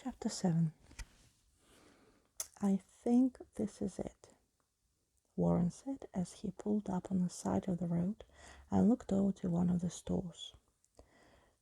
Chapter 7. I think this is it, Warren said as he pulled up on the side of the road and looked over to one of the stores.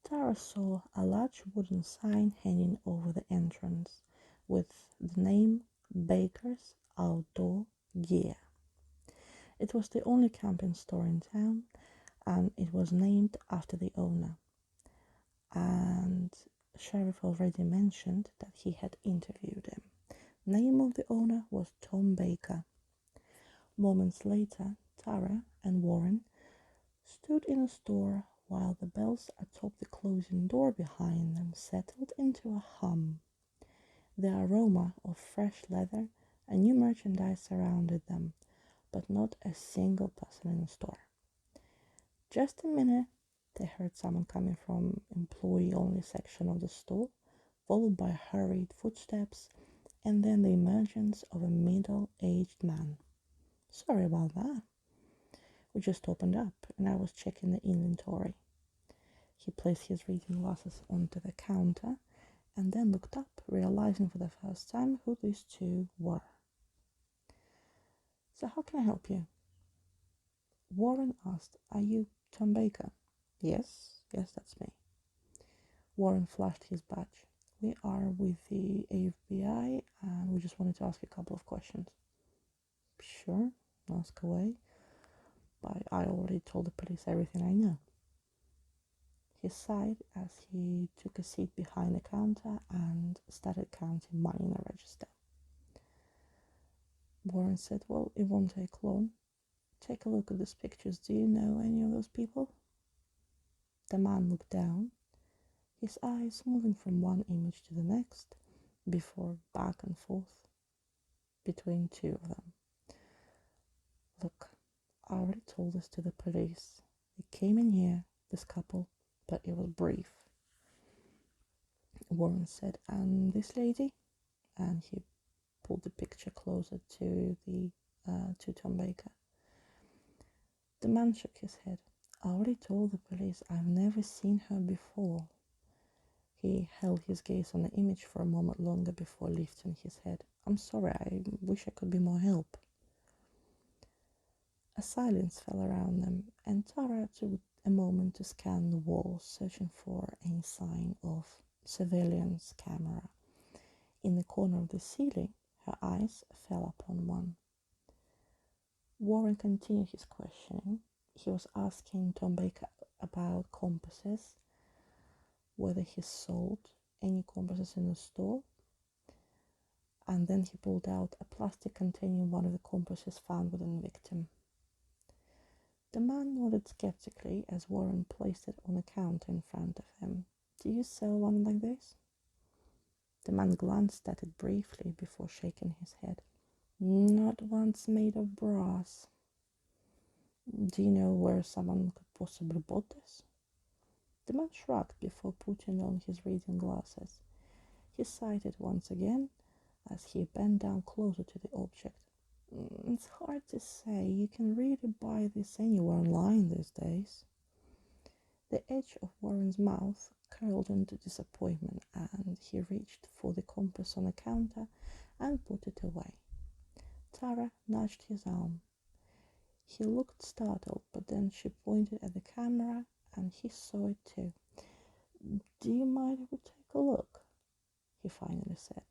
Tara saw a large wooden sign hanging over the entrance with the name Baker's Outdoor Gear. It was the only camping store in town, and it was named after the owner. And Sheriff already mentioned that he had interviewed him. Name of the owner was Tom Baker. Moments later, Tara and Warren stood in a store while the bells atop the closing door behind them settled into a hum. The aroma of fresh leather and new merchandise surrounded them, but not a single person in the store. Just a minute, they heard someone coming from employee-only section of the store, followed by hurried footsteps, and then the emergence of a middle-aged man. Sorry about that. We just opened up, and I was checking the inventory. He placed his reading glasses onto the counter, and then looked up, realizing for the first time who these two were. So how can I help you? Warren asked. Are you Tom Baker? Yes, that's me. Warren flashed his badge. We are with the FBI and we just wanted to ask you a couple of questions. Sure, ask away. But I already told the police everything I know. He sighed as he took a seat behind the counter and started counting money in a register. Warren said, well, it won't take long. Take a look at these pictures. Do you know any of those people? The man looked down, his eyes moving from one image to the next, before back and forth between two of them. Look, I already told this to the police. They came in here, this couple, but it was brief. Warren said, and this lady? And he pulled the picture closer to Tom Baker. The man shook his head. I already told the police I've never seen her before. He held his gaze on the image for a moment longer before lifting his head. I'm sorry, I wish I could be more help. A silence fell around them, and Tara took a moment to scan the walls, searching for any sign of surveillance camera. In the corner of the ceiling, her eyes fell upon one. Warren continued his questioning. He was asking Tom Baker about compasses, whether he sold any compasses in the store, and then he pulled out a plastic containing one of the compasses found within the victim. The man nodded skeptically as Warren placed it on a counter in front of him. Do you sell one like this? The man glanced at it briefly before shaking his head. Not ones made of brass. Do you know where someone could possibly bought this? The man shrugged before putting on his reading glasses. He sighed once again as he bent down closer to the object. It's hard to say. You can really buy this anywhere online these days. The edge of Warren's mouth curled into disappointment, and he reached for the compass on the counter and put it away. Tara nudged his arm. He looked startled, but then she pointed at the camera, and he saw it too. Do you mind if we take a look? He finally said.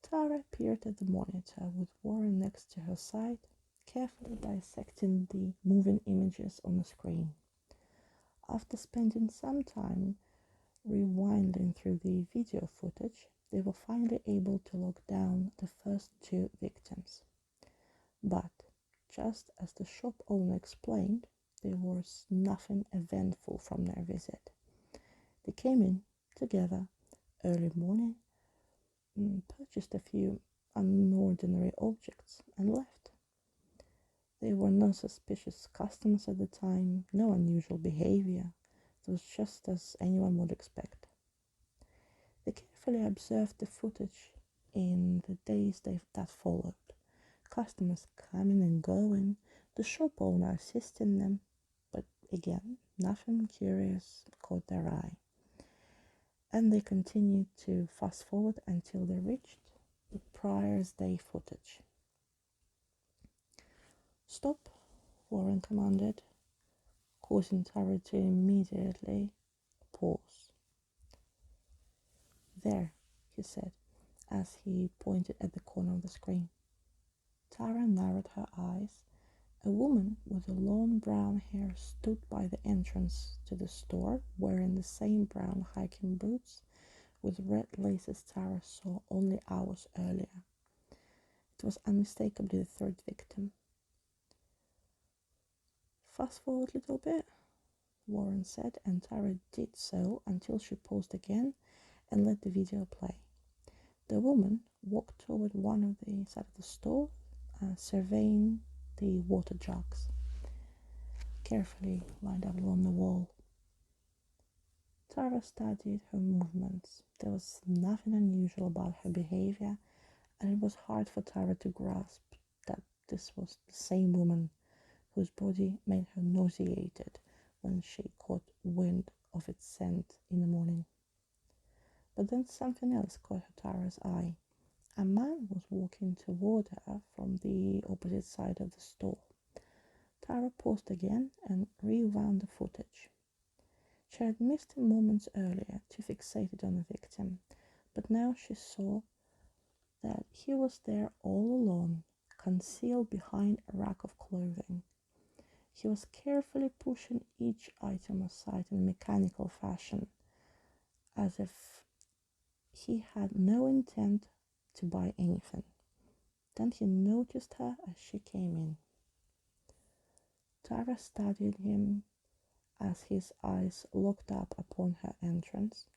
Tara peered at the monitor with Warren next to her side, carefully dissecting the moving images on the screen. After spending some time rewinding through the video footage, they were finally able to lock down the first two victims. But, just as the shop owner explained, there was nothing eventful from their visit. They came in together early morning, purchased a few unordinary objects, and left. There were no suspicious customers at the time, no unusual behavior. It was just as anyone would expect. They carefully observed the footage in the days that followed. Customers coming and going, the shop owner assisting them, but again, nothing curious caught their eye. and they continued to fast forward until they reached the Prior's Day footage. "Stop," Warren commanded, causing Tara to immediately pause. "There," he said, as he pointed at the corner of the screen. Tara narrowed her eyes. A woman with long brown hair stood by the entrance to the store, wearing the same brown hiking boots with red laces Tara saw only hours earlier. It was unmistakably the third victim. "Fast forward a little bit," Warren said, and Tara did so until she paused again and let the video play. The woman walked toward one of the side of the store, surveying the water jugs carefully lined up along the wall. Tara studied her movements. There was nothing unusual about her behavior, and it was hard for Tara to grasp that this was the same woman whose body made her nauseated when she caught wind of its scent in the morning. But then something else caught Tara's eye. A man was walking toward her from the opposite side of the store. Tara paused again and rewound the footage. She had missed him moments earlier, too fixated on the victim, but now she saw that he was there all alone, concealed behind a rack of clothing. He was carefully pushing each item aside in a mechanical fashion, as if he had no intent to buy anything. Then he noticed her as she came in. Tara studied him as his eyes locked up upon her entrance,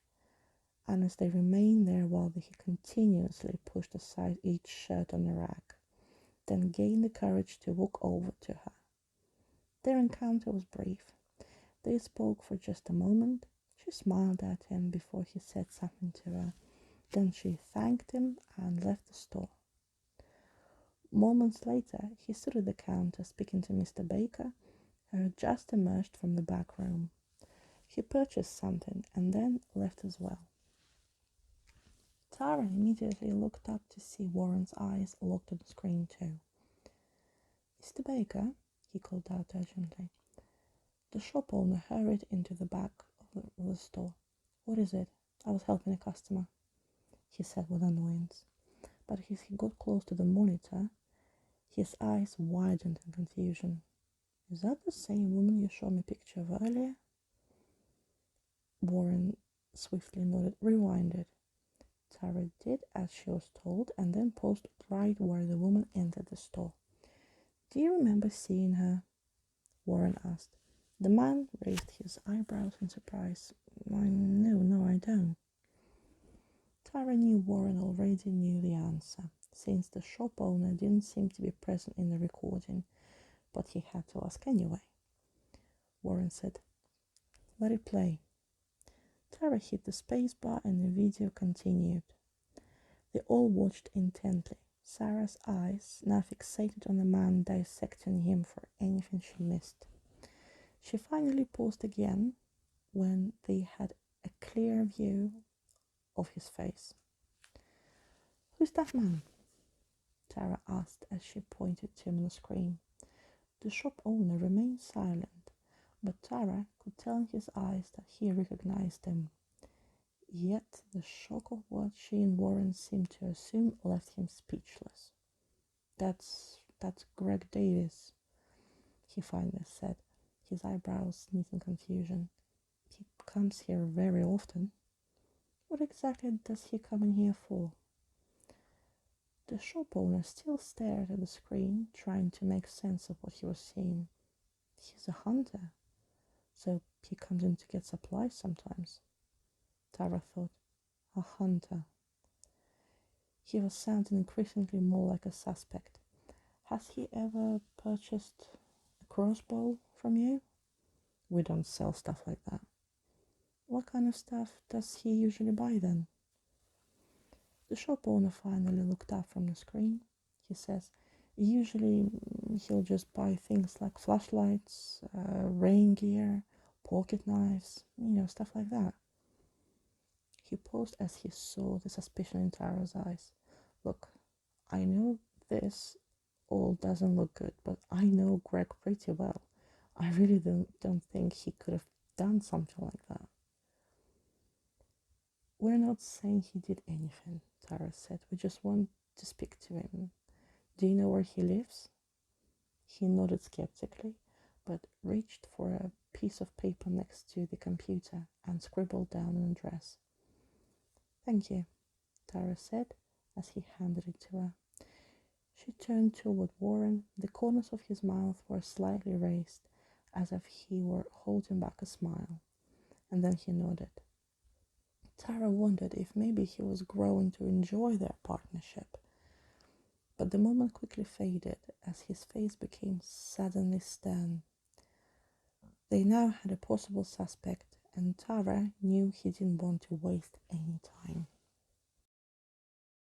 and as they remained there while he continuously pushed aside each shirt on the rack, then gained the courage to walk over to her. Their encounter was brief. They spoke for just a moment. She smiled at him before he said something to her. Then she thanked him and left the store. Moments later, he stood at the counter speaking to Mr. Baker, who had just emerged from the back room. He purchased something and then left as well. Tara immediately looked up to see Warren's eyes locked on the screen too. "Mr. Baker," he called out urgently. The shop owner hurried into the back of the store. "What is it?" "I was helping a customer," he said with annoyance. But as he got close to the monitor, his eyes widened in confusion. "Is that the same woman you showed me a picture of earlier?" Warren swiftly nodded. "Rewinded." Tara did as she was told and then paused right where the woman entered the store. "Do you remember seeing her?" Warren asked. The man raised his eyebrows in surprise. No, I don't." Tara knew Warren already knew the answer, since the shop owner didn't seem to be present in the recording, but he had to ask anyway. Warren said, "Let it play." Tara hit the space bar and the video continued. They all watched intently, Sarah's eyes now fixated on the man, dissecting him for anything she missed. She finally paused again when they had a clear view of his face. "Who's that man?" Tara asked as she pointed to him on the screen. The shop owner remained silent, but Tara could tell in his eyes that he recognized him. Yet the shock of what she and Warren seemed to assume left him speechless. That's Greg Davis," he finally said, his eyebrows knit in confusion. "He comes here very often." "What exactly does he come in here for?" The shop owner still stared at the screen, trying to make sense of what he was seeing. "He's a hunter, so he comes in to get supplies sometimes." Tara thought. A hunter. He was sounding increasingly more like a suspect. "Has he ever purchased a crossbow from you?" "We don't sell stuff like that." "What kind of stuff does he usually buy then?" The shop owner finally looked up from the screen. He says, "Usually he'll just buy things like flashlights, rain gear, pocket knives, stuff like that." He paused as he saw the suspicion in Tara's eyes. Look, I know this all doesn't look good, but I know Greg pretty well. I really don't think he could have done something like that. We're not saying he did anything, Tara said. We just want to speak to him. Do you know where he lives? He nodded skeptically, but reached for a piece of paper next to the computer and scribbled down an address. Thank you, Tara said as he handed it to her. She turned toward Warren. The corners of his mouth were slightly raised, as if he were holding back a smile, and then he nodded. Tara wondered if maybe he was growing to enjoy their partnership. But the moment quickly faded as his face became suddenly stern. They now had a possible suspect, and Tara knew he didn't want to waste any time.